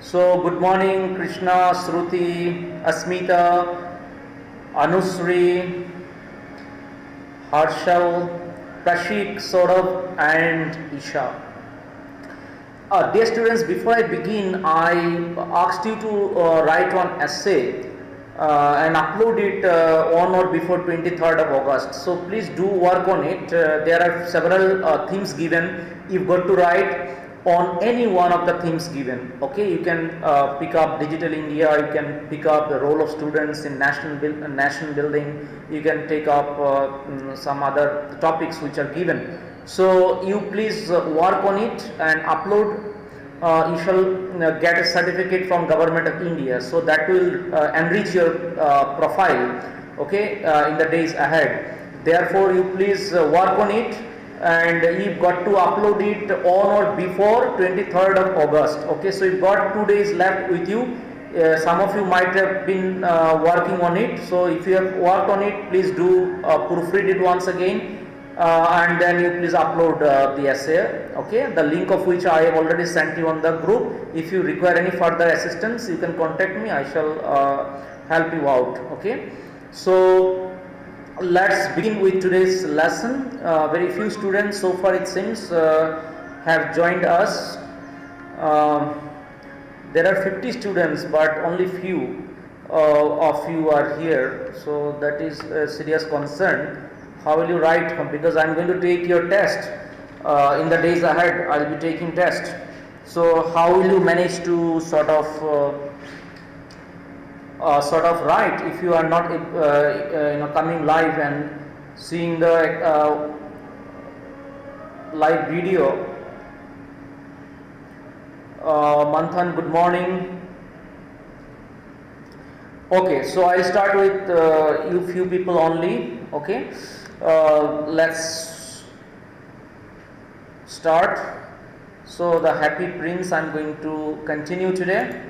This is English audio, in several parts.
So, good morning, Krishna, Shruti, Asmita, Anusri, Harshal, Prashik, Saurabh, and Isha. Dear students, before I begin, I asked you to write one essay and upload it on or before 23rd of August. So please do work on it. There are several themes given. You've got to write on any one of the themes given. Okay, you can pick up Digital India, you can pick up the role of students in nation building, you can take up some other topics which are given. So you please work on it and upload. You shall get a certificate from Government of India, so that will enrich your profile, okay, in the days ahead. Therefore you please work on it, and you've got to upload it on or before 23rd of August. Okay, so you've got 2 days left with you. Some of you might have been working on it, so if you have worked on it, please do proofread it once again, and then you please upload the essay, okay, the link of which I have already sent you on the group. If you require any further assistance, you can contact me, I shall help you out. Okay, so let's begin with today's lesson. Very few students so far, it seems, have joined us. There are 50 students, but only few of you are here, so that is a serious concern. How will you write? Because I am going to take your test in the days ahead. I will be taking test. So how will you manage to sort of write if you are not coming live and seeing the live video? Manthan, good morning. Okay, so I'll start with you few people only. Okay, let's start. So the Happy Prince I'm going to continue today.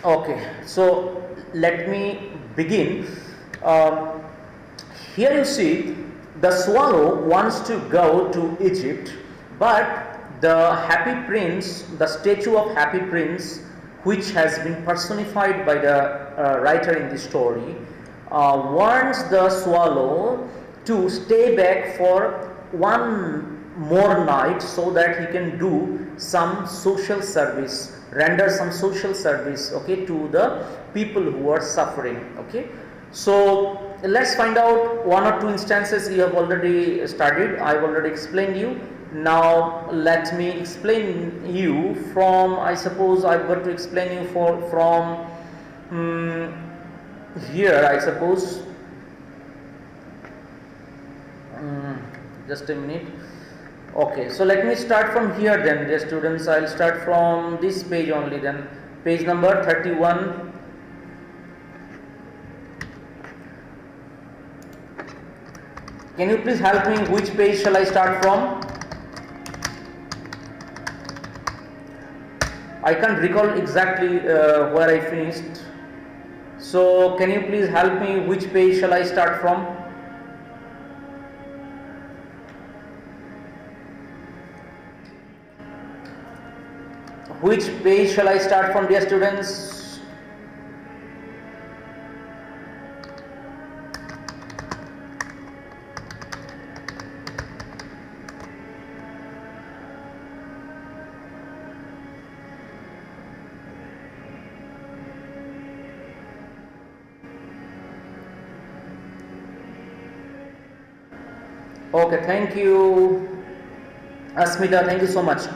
Okay, so let me begin. Here you see the swallow wants to go to Egypt, but the Happy Prince, the statue of Happy Prince, which has been personified by the writer in the story, warns the swallow to stay back for one more night so that he can do some social service, render some social service, okay, to the people who are suffering. Okay, so let's find out one or two instances you have already studied. I've already explained you. Now let me explain you from, I suppose I've got to explain you from here, I suppose. Just a minute. Okay, so let me start from here then, dear students. I'll start from this page only then, page number 31. Can you please help me, which page shall I start from? I can't recall exactly where I finished. So can you please help me, which page shall I start from? Which page shall I start from, dear students? Okay, thank you, Asmita, thank you so much.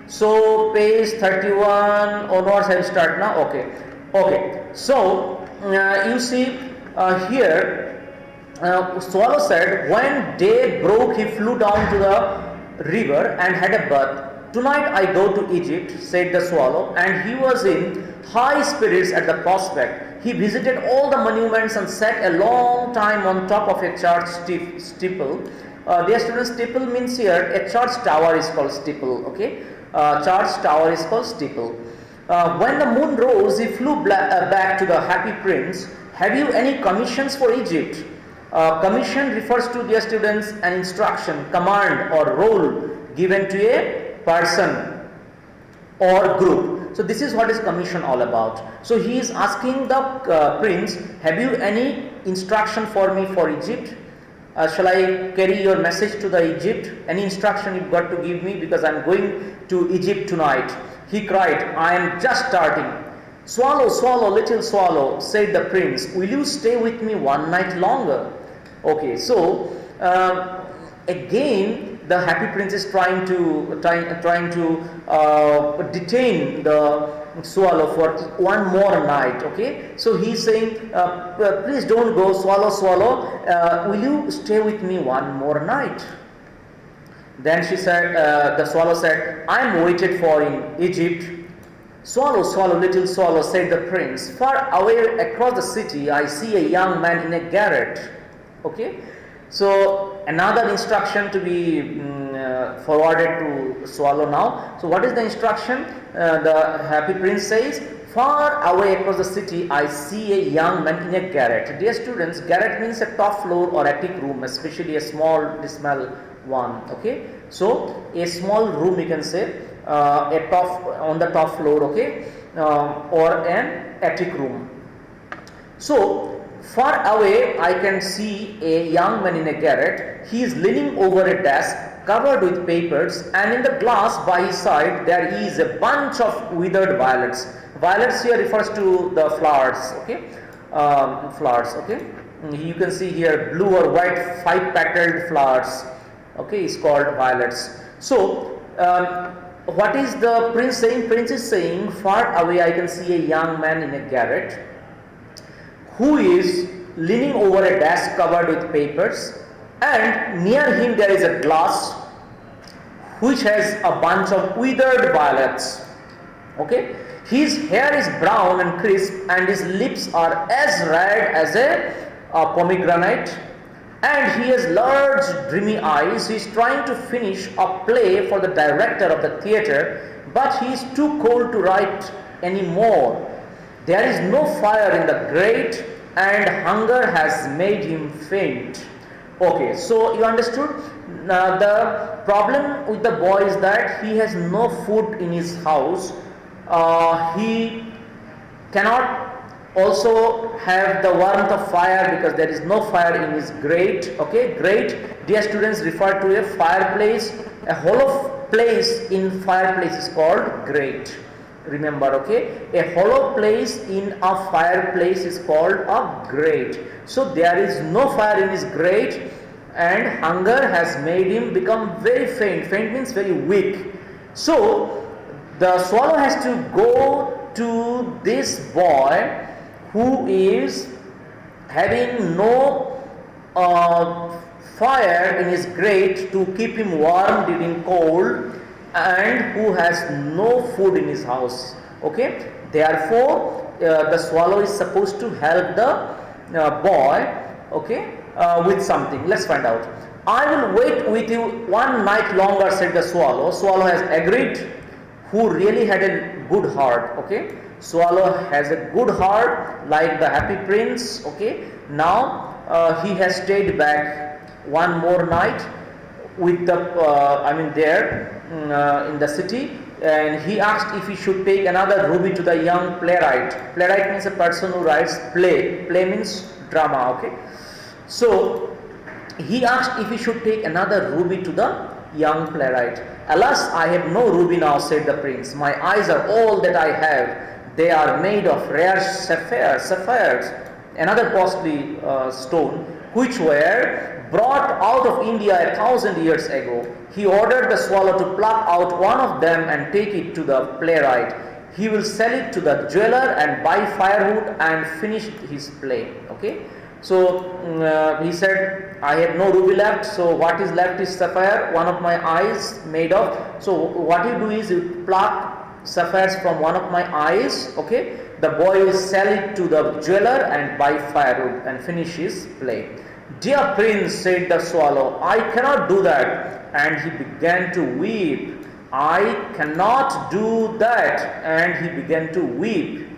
So page 31 onwards I will start now. Okay, so you see here Swallow said, when day broke, he flew down to the river and had a bath. Tonight I go to Egypt, said the swallow, and he was in high spirits at the prospect. He visited all the monuments and sat a long time on top of a church steeple. Dear students, steeple means here a church tower is called steeple. Okay, church tower is called steeple. When the moon rose, he flew back to the happy prince. Have you any commissions for Egypt? Commission refers to, dear students, an instruction, command or role given to a person or group. So this is what is commission all about. So he is asking the prince, have you any instruction for me for Egypt? Shall I carry your message to the Egypt? Any instruction you've got to give me, because I am going to Egypt tonight. He cried, I am just starting. Swallow, swallow, little swallow, said the prince, will you stay with me one night longer? Okay, so again the happy prince is trying to detain the swallow for one more night. Okay, so he's saying, please don't go, swallow, swallow, will you stay with me one more night? Then she said, the swallow said, I am waited for in Egypt. Swallow, swallow, little swallow, said the prince, far away across the city I see a young man in a garret. Okay, so another instruction to be forwarded to swallow now. So what is the instruction? The happy prince says, far away across the city I see a young man in a garret. Dear students, garret means a top floor or attic room, especially a small dismal one. Okay, so a small room, you can say, on the top floor. Okay, or an attic room. So far away I can see a young man in a garret. He is leaning over a desk covered with papers, and in the glass by his side there is a bunch of withered violets. Violets here refers to the flowers. Okay, flowers. Okay, you can see here blue or white 5-petaled flowers. Okay, it's called violets. So what is the prince saying? Prince is saying, far away I can see a young man in a garret who is leaning over a desk covered with papers, and near him there is a glass which has a bunch of withered violets. Okay, his hair is brown and crisp, and his lips are as red as a pomegranate, and he has large dreamy eyes. He is trying to finish a play for the director of the theatre, but he is too cold to write any more. There is no fire in the grate, and hunger has made him faint. Okay, so you understood? The problem with the boy is that he has no food in his house. He cannot also have the warmth of fire because there is no fire in his grate. Okay, grate, dear students, refer to a fireplace. A hollow place in fireplace is called grate. Remember, okay, a hollow place in a fireplace is called a grate. So there is no fire in his grate, and hunger has made him become very faint. Faint means very weak. So the swallow has to go to this boy who is having no fire in his grate to keep him warm during cold, and who has no food in his house. Okay, therefore the swallow is supposed to help the boy, okay, with something. Let's find out. I will wait with you one night longer, said the swallow. Swallow has agreed, who really had a good heart. Okay, swallow has a good heart like the happy prince. Okay, now he has stayed back one more night with the there in the city, and he asked if he should take another ruby to the young playwright. Playwright means a person who writes play. Play means drama. Okay, so he asked if he should take another ruby to the young playwright. Alas, I have no ruby now, said the prince. My eyes are all that I have. They are made of rare sapphires, another costly stone, which were brought out of India 1,000 years ago. He ordered the swallow to pluck out one of them and take it to the playwright. He will sell it to the jeweler and buy firewood and finish his play. Okay, So he said, I had no ruby left, so what is left is sapphire, one of my eyes made of. So what you do is you pluck sapphires from one of my eyes, okay. The boy will sell it to the jeweler and buy firewood and finish his play. Dear prince, said the swallow, I cannot do that. And he began to weep. I cannot do that. And he began to weep.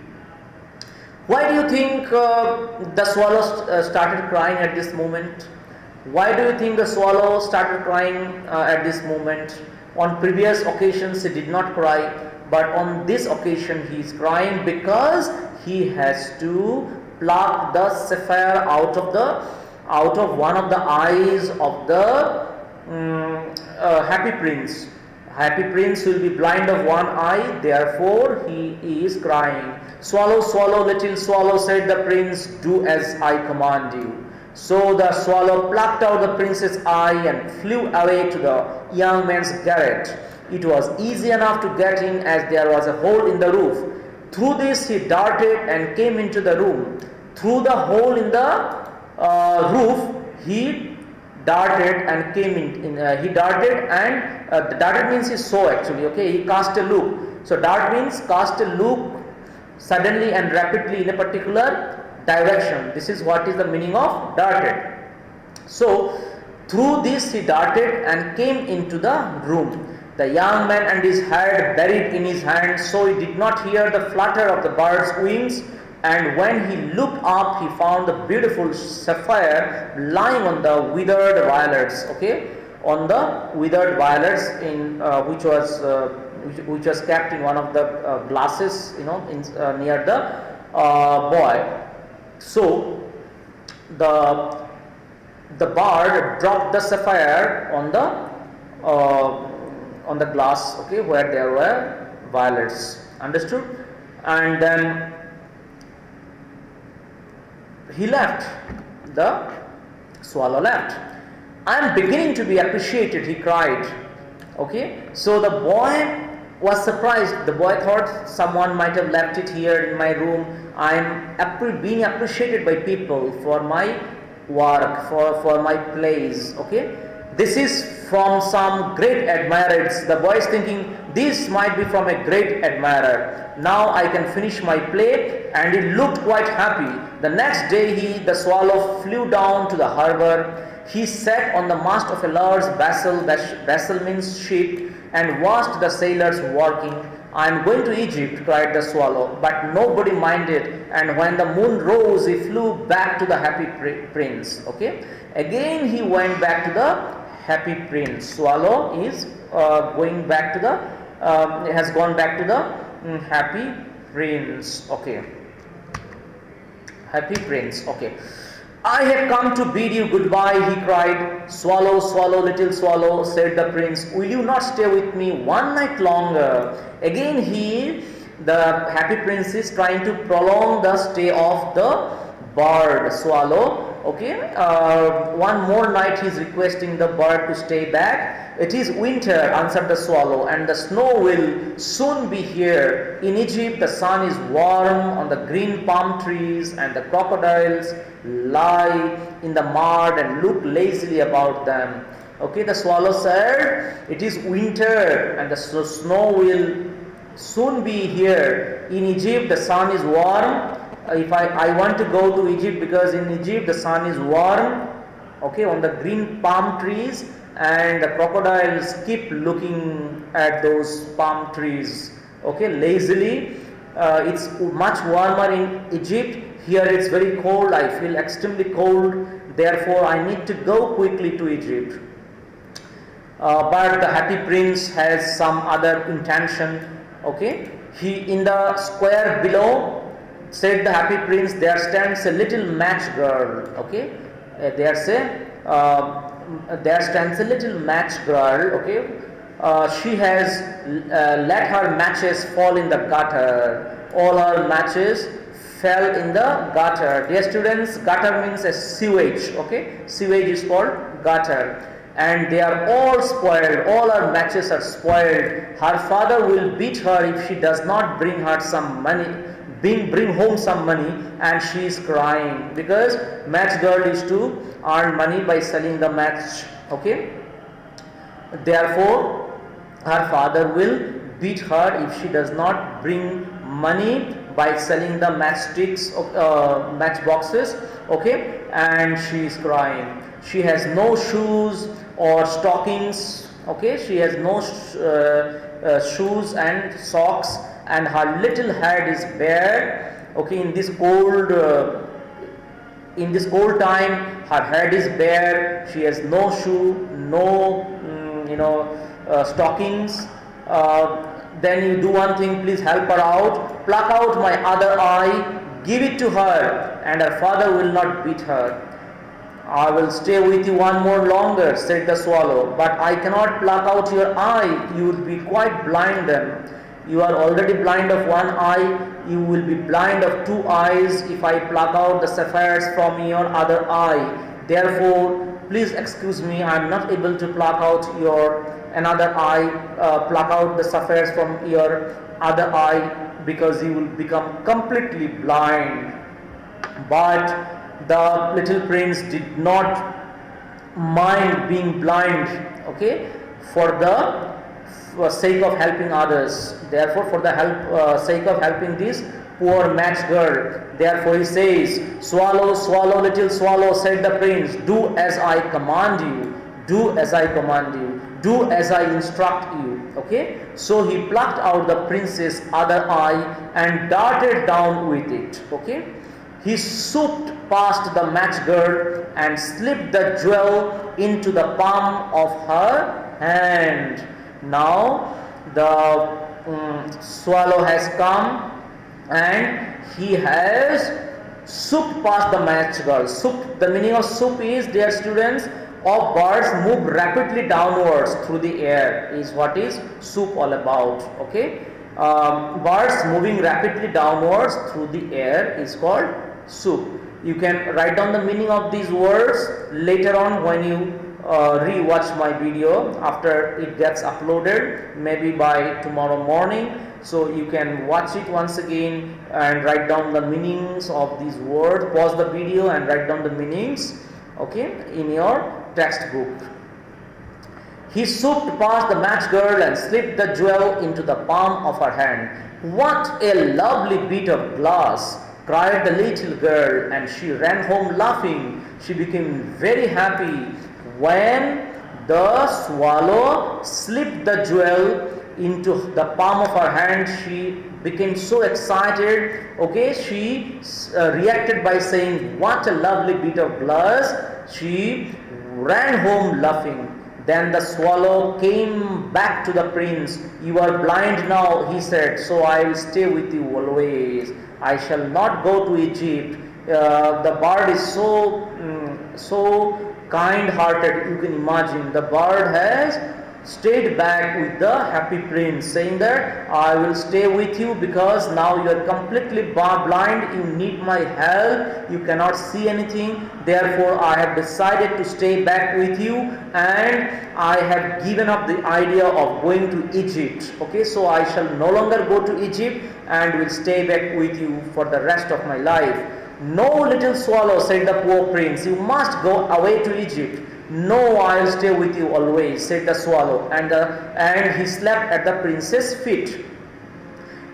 Why do you think the swallow started crying at this moment? Why do you think the swallow started crying at this moment? On previous occasions he did not cry, but on this occasion he is crying because he has to pluck the sapphire out of one of the eyes of the happy prince. Happy prince will be blind of one eye, therefore he is crying. Swallow, swallow, little swallow, said the prince, do as I command you. So the swallow plucked out the prince's eye and flew away to the young man's garret. It was easy enough to get in, as there was a hole in the roof. Through this he darted and came into the room. Through the hole in the roof he darted and came in. He darted and darted means he saw actually. Okay, he cast a look. So dart means cast a look suddenly and rapidly in a particular direction. This is what is the meaning of darted. So through this he darted and came into the room. The young man and his head buried in his hand, so he did not hear the flutter of the bird's wings. And when he looked up, he found the beautiful sapphire lying on the withered violets. Okay, on the withered violets, in which was kept in one of the glasses, near the boy. So the bird dropped the sapphire on the glass, okay, where there were violets. Understood? And then he left. The swallow left. I am beginning to be appreciated, he cried. Okay, so the boy was surprised. The boy thought someone might have left it here in my room. I am being appreciated by people for my work, for my plays. Okay, this is from some great admirer. The boy is thinking, this might be from a great admirer. Now I can finish my play, and he looked quite happy. The next day the swallow flew down to the harbor. He sat on the mast of a large vessel means ship, and watched the sailors working. I am going to Egypt, cried the swallow, but nobody minded, and when the moon rose, he flew back to the happy prince. Okay, again he went back to the happy prince. Swallow is going back to the has gone back to the happy prince. Okay, happy prince. Okay, I have come to bid you goodbye, he cried. Swallow, swallow, little swallow, said the prince, will you not stay with me one night longer? Again the happy prince is trying to prolong the stay of the bird, swallow. Okay, one more night he is requesting the bird to stay back. It is winter, answered the swallow, and the snow will soon be here. In Egypt the sun is warm on the green palm trees, and the crocodiles lie in the mud and look lazily about them. Okay, the swallow said, it is winter and the snow will soon be here. In Egypt the sun is warm. If I want to go to Egypt, because in Egypt the sun is warm, okay, on the green palm trees, and the crocodiles keep looking at those palm trees, okay, lazily. It's much warmer in Egypt. Here it's very cold. I feel extremely cold, therefore I need to go quickly to Egypt. But the happy prince has some other intention. Okay, he, in the square below, said the happy prince, there stands a little match girl. Okay, there stands a little match girl. Okay, she has let her matches fall in the gutter. All her matches fell in the gutter. Dear students, gutter means a sewage. Okay, sewage is called gutter, and they are all spoiled. All her matches are spoiled. Her father will beat her if she does not bring her some money bring home some money, and she is crying because match girl is to earn money by selling the match. Okay, therefore her father will beat her if she does not bring money by selling the matchsticks, match boxes. Okay, and she is crying. She has no shoes or stockings. Okay, she has no shoes and socks, and her little head is bare. Okay, in this cold time, her head is bare. She has no shoe, no stockings. Then you do one thing, please help her out. Pluck out my other eye, give it to her, and her father will not beat her. I will stay with you one more longer, said the swallow, but I cannot pluck out your eye. You will be quite blind then. You are already blind of one eye, you will be blind of two eyes if I pluck out the sapphires from your other eye. Therefore, please excuse me, I am not able to pluck out your another eye, pluck out the sapphires from your other eye, because you will become completely blind. But the little prince did not mind being blind, okay, for the sake of helping others. Therefore, for the sake of helping this poor match girl, therefore he says, swallow, swallow, little swallow, said the prince, do as I command you, do as I command you, do as I instruct you. Okay, so he plucked out the prince's other eye and darted down with it. Okay, he swooped past the match girl and slipped the jewel into the palm of her hand. Now the swallow has come and he has swooped past the match girl. Swoop, the meaning of swoop is, dear students, of birds move rapidly downwards through the air, is what is swoop all about. Okay, birds moving rapidly downwards through the air is called swoop. You can write down the meaning of these words later on when you re-watch my video after it gets uploaded, maybe by tomorrow morning. So you can watch it once again and write down the meanings of these words. Pause the video and write down the meanings, okay, in your textbook. He swooped past the match girl and slipped the jewel into the palm of her hand. What a lovely bit of glass, cried the little girl, and she ran home laughing. She became very happy when the swallow slipped the jewel into the palm of her hand. She became so excited. Okay, she reacted by saying, what a lovely bit of glass. She ran home laughing. Then the swallow came back to the prince. You are blind now, he said, so I will stay with you always. I shall not go to Egypt. The bird is so kind-hearted, you can imagine. The bird has stayed back with the happy prince, saying that I will stay with you because now you are completely blind, you need my help, you cannot see anything, therefore I have decided to stay back with you, and I have given up the idea of going to Egypt. Okay, so I shall no longer go to Egypt and will stay back with you for the rest of my life. No, little swallow, said the poor prince, you must go away to Egypt. No, I will stay with you always, said the swallow, and he slept at the prince's feet.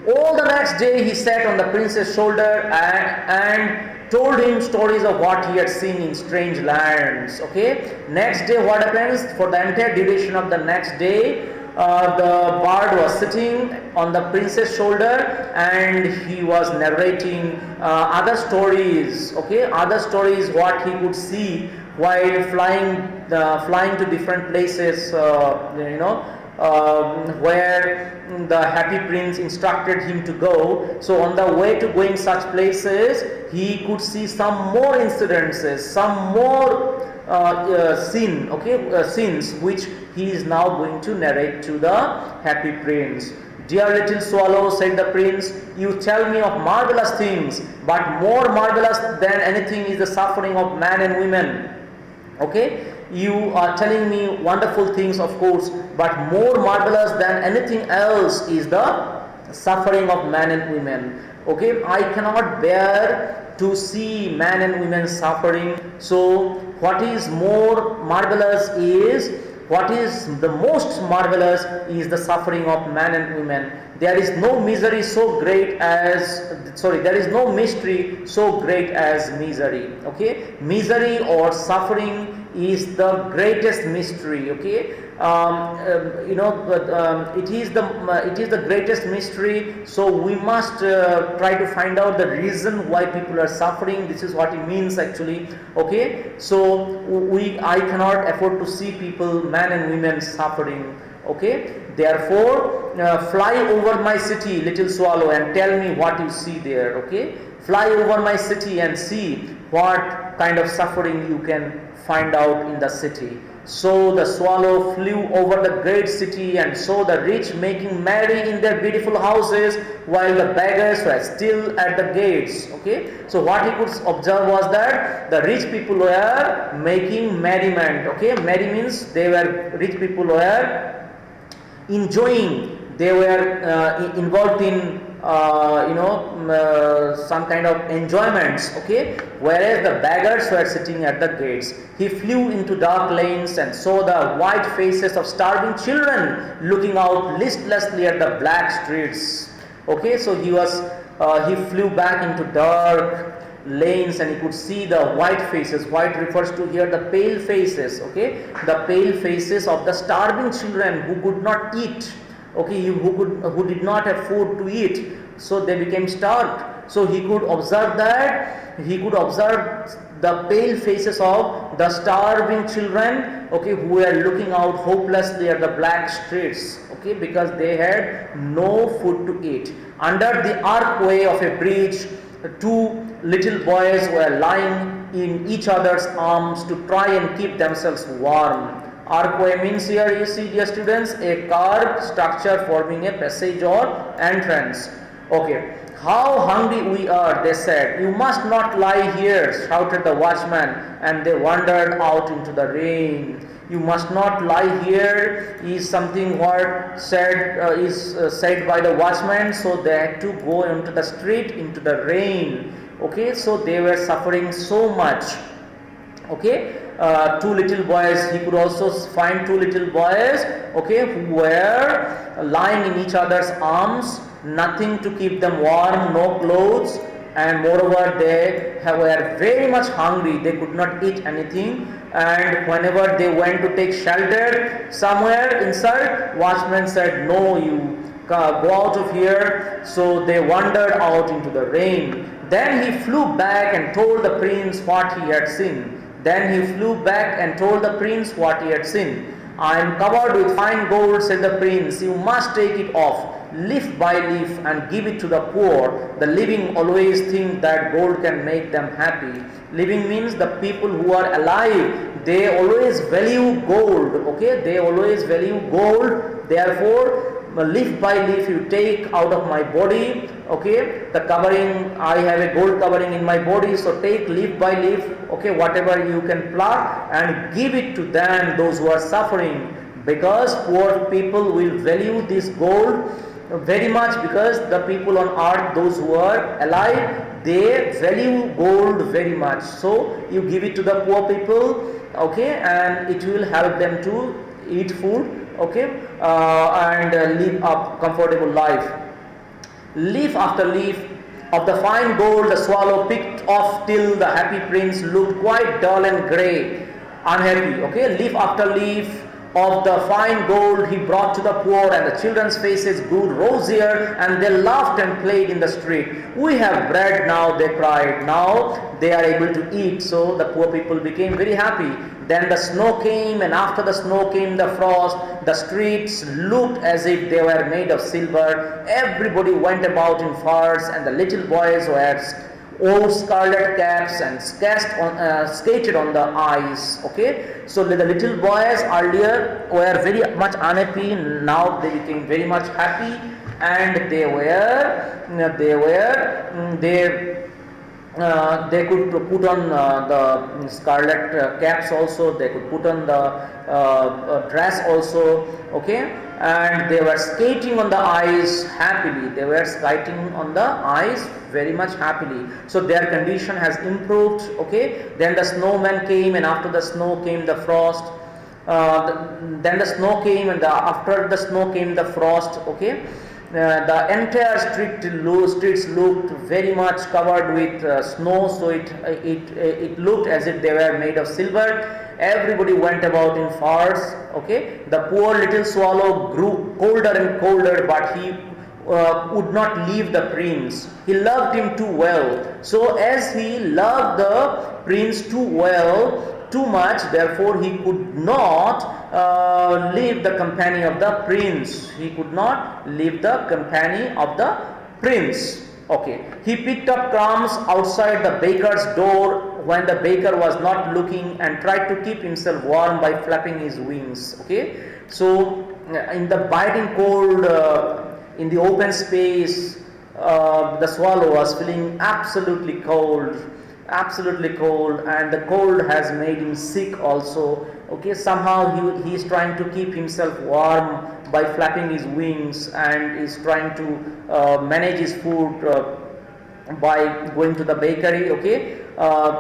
All the next day he sat on the prince's shoulder and told him stories of what he had seen in strange lands. Okay, next day what happens? For the entire duration of the next day, the bird was sitting on the prince's shoulder and he was narrating other stories. Okay, other stories what he could see while flying to different places, where the happy prince instructed him to go. So on the way to going such places, he could see some more incidences, some more scenes which he is now going to narrate to the happy prince. Dear little swallow, said the prince, you tell me of marvelous things, but more marvelous than anything is the suffering of men and women. Okay, you are telling me wonderful things, of course, but more marvelous than anything else is the suffering of men and women. Okay, I cannot bear to see men and women suffering. So what is more marvelous is, what is the most marvelous is the suffering of men and women. There is no misery so great as, there is no mystery so great as misery. Okay, misery or suffering is the greatest mystery. Okay, it is the greatest mystery. So we must try to find out the reason why people are suffering. This is what it means actually. Okay, so I cannot afford to see people, men and women, suffering. Okay, therefore fly over my city, little swallow, and tell me what you see there. Okay, fly over my city and see what kind of suffering you can find out in the city. So the swallow flew over the great city and saw the rich making merry in their beautiful houses, while the beggars were still at the gates. Okay, so what he could observe was that the rich people were making merriment. Okay, merry means rich people were enjoying, they were involved in some kind of enjoyments. Okay, whereas the beggars were sitting at the gates. He flew into dark lanes and saw the white faces of starving children looking out listlessly at the black streets. Okay, so he flew back into dark lanes and he could see the white faces. White refers to here the pale faces. Okay, the pale faces of the starving children who could not eat. Okay, who did not have food to eat, so they became starved. So he could observe the pale faces of the starving children, okay, who were looking out hopelessly at the black streets, okay, because they had no food to eat. Under the archway of a bridge, two little boys were lying in each other's arms to try and keep themselves warm. Archway means, here you see, dear students, a carved structure forming a passage or entrance. Okay, how hungry we are, they said. You must not lie here, shouted the watchman, and they wandered out into the rain. You must not lie here is something what said by the watchman, so they had to go into the street, into the rain. Okay, so they were suffering so much. Okay, two little boys, he could also find two little boys, okay, who were lying in each other's arms, nothing to keep them warm, no clothes, and moreover they were very much hungry. They could not eat anything, and whenever they went to take shelter somewhere inside, watchman said, no, you go out of here. So they wandered out into the rain. Then he flew back and told the prince what he had seen. I am covered with fine gold, said the prince. You must take it off, leaf by leaf, and give it to the poor. The living always think that gold can make them happy. Living means the people who are alive, they always value gold. Okay, they always value gold. Therefore, leaf by leaf you take out of my body. Okay, the covering, I have a gold covering in my body, so take leaf by leaf, okay, whatever you can pluck, and give it to them, those who are suffering, because poor people will value this gold very much, because the people on earth, those who are alive, they value gold very much. So you give it to the poor people, okay, and it will help them to eat food, okay, and live a comfortable life. Leaf after leaf of the fine gold the swallow picked off, till the happy prince looked quite dull and grey, unhappy. Okay, leaf after leaf of the fine gold he brought to the poor, and the children's faces grew rosier, and they laughed and played in the street. We have bread now, they cried. Now they are able to eat. So the poor people became very happy. Then the snow came, and after the snow came the frost. The streets looked as if they were made of silver. Everybody went about in furs, and the little boys were old scarlet caps and skated on the ice. Okay, so the little boys earlier were very much unhappy. Now they became very much happy, and they could put on the scarlet caps also. They could put on the dress also. Okay, and they were skating on the ice happily. They were skating on the ice very much happily. So their condition has improved. Okay. Then the snowman came, and after the snow came the frost. Then the snow came, and after the snow came the frost. Okay. The entire streets looked very much covered with snow, so it looked as if they were made of silver. Everybody went about in furs. Okay, the poor little swallow grew colder and colder, but he would not leave the prince. He loved him too well. So as he loved the prince too well, too much, therefore he could not leave the company of the prince. He could not leave the company of the prince. Okay. He picked up crumbs outside the baker's door when the baker was not looking, and tried to keep himself warm by flapping his wings. Okay. So in the biting cold, in the open space, the swallow was feeling absolutely cold, and the cold has made him sick also. Okay, somehow he is trying to keep himself warm by flapping his wings, and is trying to manage his food by going to the bakery. Okay,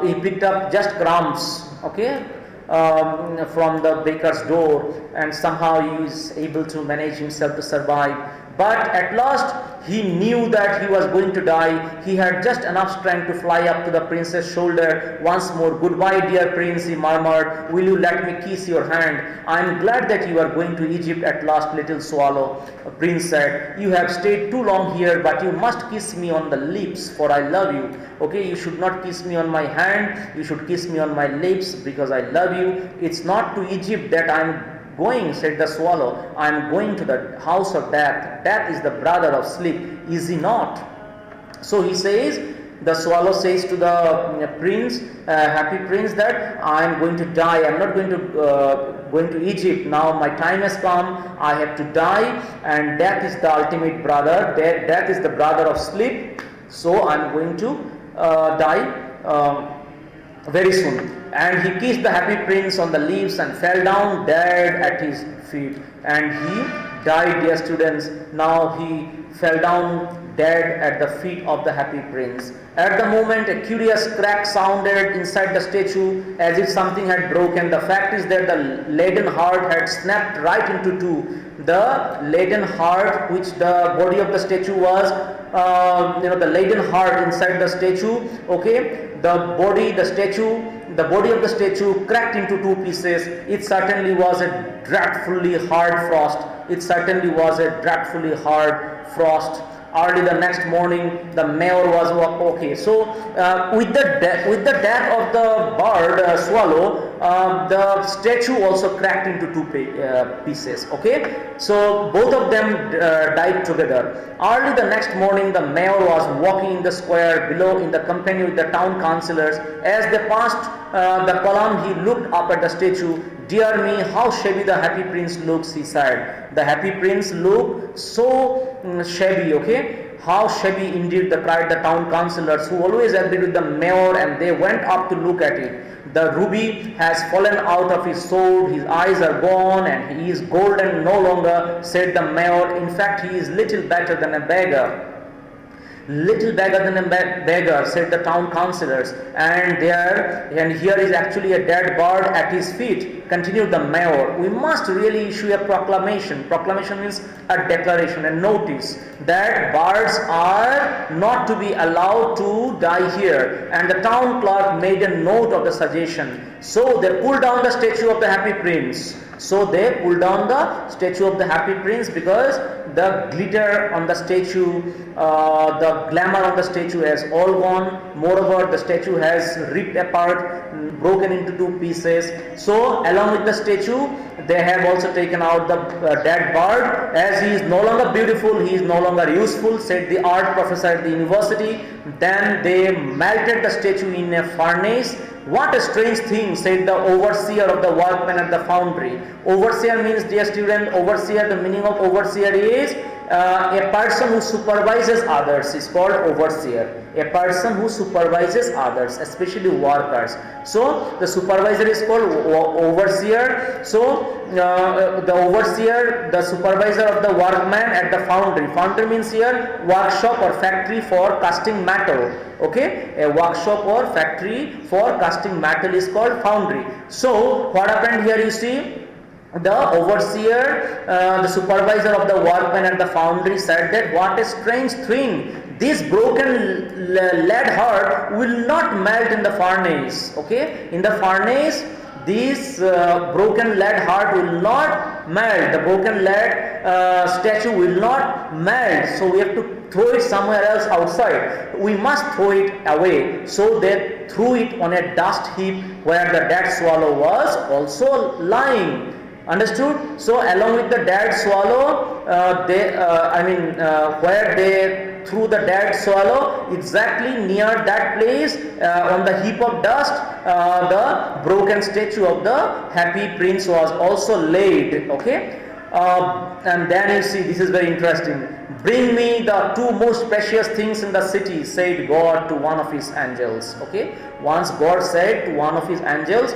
he picked up just crumbs. Okay, from the baker's door, and somehow he is able to manage himself to survive. But at last he knew that he was going to die. He had just enough strength to fly up to the prince's shoulder once more. "Goodbye, dear prince," he murmured. "Will you let me kiss your hand? I am glad that you are going to Egypt at last, little swallow." The prince said, "You have stayed too long here, but you must kiss me on the lips, for I love you." Okay, you should not kiss me on my hand, you should kiss me on my lips, because I love you. It's not to Egypt that I am going, said the swallow. I am going to the house of death. Death is the brother of sleep, is he not? So he says, the swallow says to the prince, happy prince, that I am going to die. I am not going to Egypt. Now my time has come. I have to die, and death is the ultimate brother. Death is the brother of sleep. So I am going to die very soon. And he kissed the happy prince on the lips and fell down dead at his feet. And he died, dear students. Now he fell down dead at the feet of the happy prince. At the moment, a curious crack sounded inside the statue, as if something had broken. The fact is that the leaden heart had snapped right into two. The leaden heart, which the body of the statue was, the leaden heart inside the statue, okay, the body of the statue cracked into two pieces. It certainly was a dreadfully hard frost. Early the next morning, the mayor was okay. So, with the death of the bird swallow, the statue also cracked into two pieces. Okay, so both of them died together. Early the next morning, the mayor was walking in the square below in the company with the town councillors. As they passed the column, he looked up at the statue. "Dear me, how shabby the happy prince looks," he said. The happy prince looked so shabby, okay? "How shabby indeed," cried the town councillors, who always agreed with the mayor, and they went up to look at it. "The ruby has fallen out of his sword, his eyes are gone, and he is golden no longer," said the mayor. "In fact, he is little better than a beggar." "Little better than a beggar," said the town councillors, and here is actually a dead bird at his feet, continued the mayor. "We must really issue a proclamation." Proclamation means a declaration, a notice, that birds are not to be allowed to die here. And the town clerk made a note of the suggestion. So they pulled down the statue of the happy prince. Because the glitter on the statue, the glamour on the statue has all gone. Moreover, the statue has ripped apart, broken into two pieces. So along with the statue, they have also taken out the dead bird. As he is no longer beautiful, he is no longer useful, said the art professor at the university. Then they melted the statue in a furnace. "What a strange thing," said the overseer of the workmen at the foundry. Overseer means, dear student, overseer, the meaning of overseer is A person who supervises others is called overseer. A person who supervises others, especially workers. So the supervisor is called overseer. So the overseer, the supervisor of the workman at the foundry. Foundry means here workshop or factory for casting metal. Okay, a workshop or factory for casting metal is called foundry. So what happened here, you see, the overseer, the supervisor of the workmen at the foundry said that what a strange thing, this broken lead heart will not melt in the furnace. Okay, in the furnace this broken lead heart will not melt, the broken lead statue will not melt, so we have to throw it somewhere else outside, we must throw it away. So they threw it on a dust heap where the dead swallow was also lying. Understood? So along with the dead swallow, where they threw the dead swallow, exactly near that place, on the heap of dust, the broken statue of the happy prince was also laid. Okay, and then you see, this is very interesting. Bring me the two most precious things in the city, said God to one of his angels. Okay, once God said to one of his angels,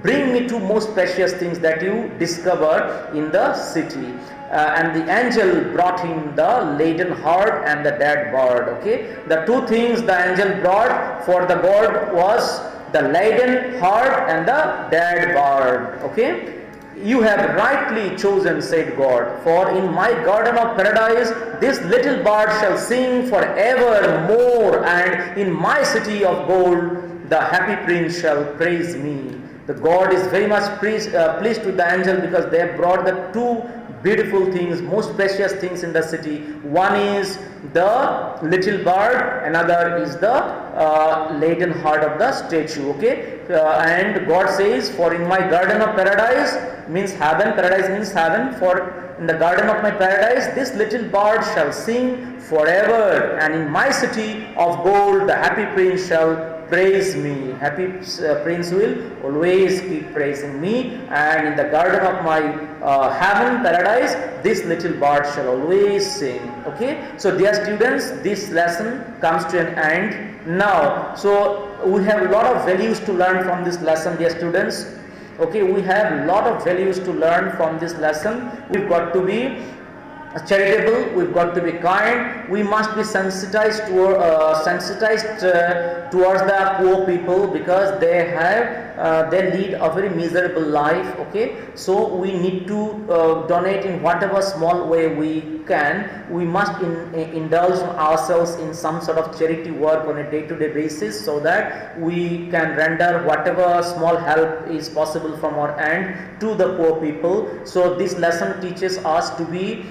bring me two most precious things that you discover in the city. And the angel brought him the laden heart and the dead bird. Okay, the two things the angel brought for the God was the laden heart and the dead bird. Okay, you have rightly chosen, said God, for in my garden of paradise this little bird shall sing forevermore, and in my city of gold the happy prince shall praise me. The God is very much pleased with the angel because they have brought the two beautiful things, most precious things in the city. One is the little bird, another is the laden heart of the statue. Okay, and God says, for in my garden of paradise means heaven, paradise means heaven, for in the garden of my paradise this little bird shall sing forever, and in my city of gold the happy prince shall praise me. Happy prince will always keep praising me, and in the garden of my heaven, paradise, this little bird shall always sing. Okay, so dear students, this lesson comes to an end now. So we have a lot of values to learn from this lesson, dear students. Okay, we have a lot of values to learn from this lesson. We've got to be charitable, we've got to be kind, we must be sensitized towards the poor people, because they lead a very miserable life. Okay, so we need to donate in whatever small way we can. We must indulge ourselves in some sort of charity work on a day-to-day basis, so that we can render whatever small help is possible from our end to the poor people. So this lesson teaches us to be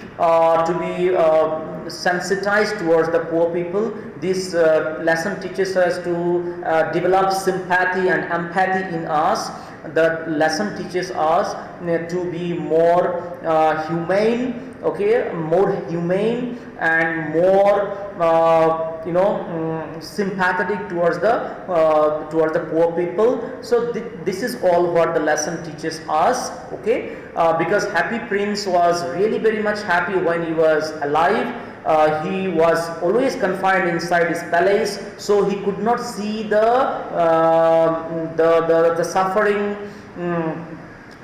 sensitized towards the poor people. This lesson teaches us to develop sympathy and empathy in us. The lesson teaches us to be more humane, okay, more humane and more sympathetic towards the poor people. So this is all what the lesson teaches us. Okay, because happy prince was really very much happy when he was alive. He was always confined inside his palace, so he could not see the suffering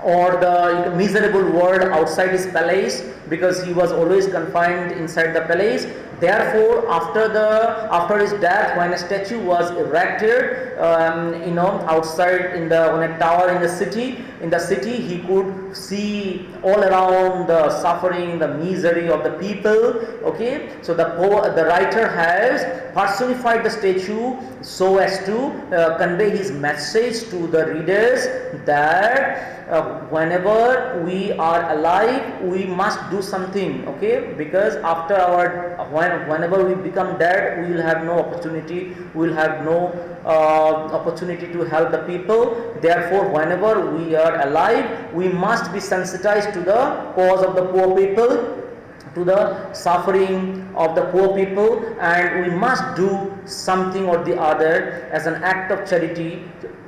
or the miserable world outside his palace, because he was always confined inside the palace. Therefore, after his death, when a statue was erected, outside on a tower in the city, he could see all around the suffering, the misery of the people. Okay, so the writer has personified the statue so as to convey his message to the readers that whenever we are alive, we must do something. Okay, because whenever we become dead, we will have no opportunity. We will have no opportunity to help the people. Therefore, whenever we are alive, we must be sensitized to the cause of the poor people, to the suffering of the poor people, and we must do something or the other as an act of charity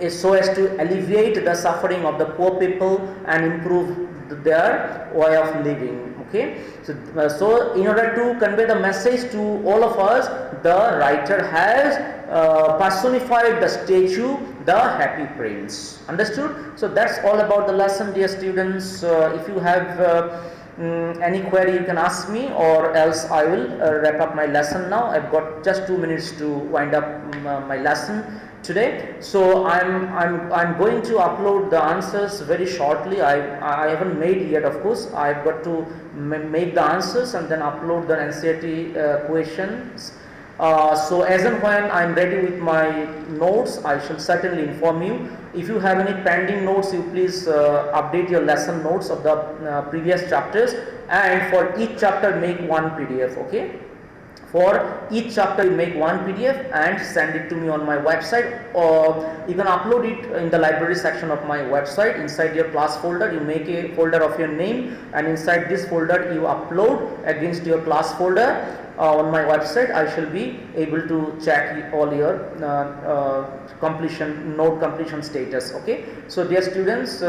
so as to alleviate the suffering of the poor people and improve their way of living. Okay, so in order to convey the message to all of us, the writer has personified the statue, the happy prince. Understood? So that's all about the lesson, dear students. If you have any query, you can ask me, or else I will wrap up my lesson now. I've got just 2 minutes to wind up my lesson today. So I'm going to upload the answers very shortly. I haven't made yet, of course. I've got to make the answers and then upload the NCERT questions. So as and when I'm ready with my notes, I shall certainly inform you. If you have any pending notes, you please update your lesson notes of the previous chapters, and for each chapter make one PDF. Okay, for each chapter you make one PDF and send it to me on my website, or you can upload it in the library section of my website. Inside your class folder, you make a folder of your name, and inside this folder you upload against your class folder. On my website, I shall be able to check all your note completion status. Okay, so dear students,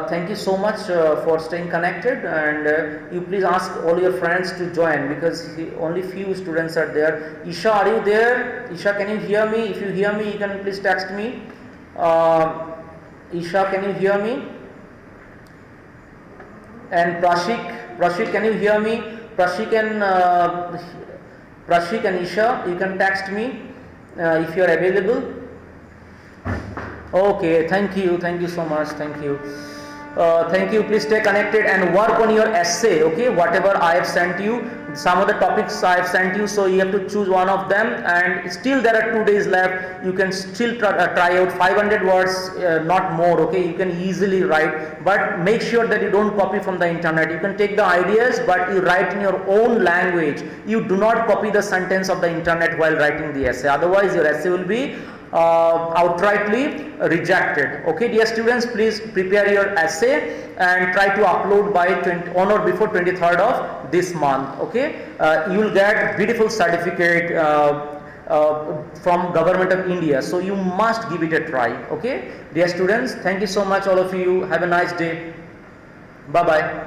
thank you so much for staying connected, and you please ask all your friends to join, because only few students are there. Isha, are you there? Isha, can you hear me? If you hear me, you can please text me. Isha, can you hear me? And Prashik, can you hear me? Prashik and Isha, you can text me if you are available. Okay, thank you so much, thank you. Thank you. Please stay connected and work on your essay. Okay, whatever I have sent you, some of the topics I have sent you, so you have to choose one of them, and still there are 2 days left. You can still try out 500 words, not more. Okay, you can easily write, but make sure that you don't copy from the internet. You can take the ideas, but you write in your own language. You do not copy the sentence of the internet while writing the essay, otherwise your essay will be outrightly rejected. Okay, dear students, please prepare your essay and try to upload by on or before 23rd of this month. Okay, you will get beautiful certificate from Government of India, so you must give it a try. Okay, dear students, thank you so much, all of you. Have a nice day. Bye bye.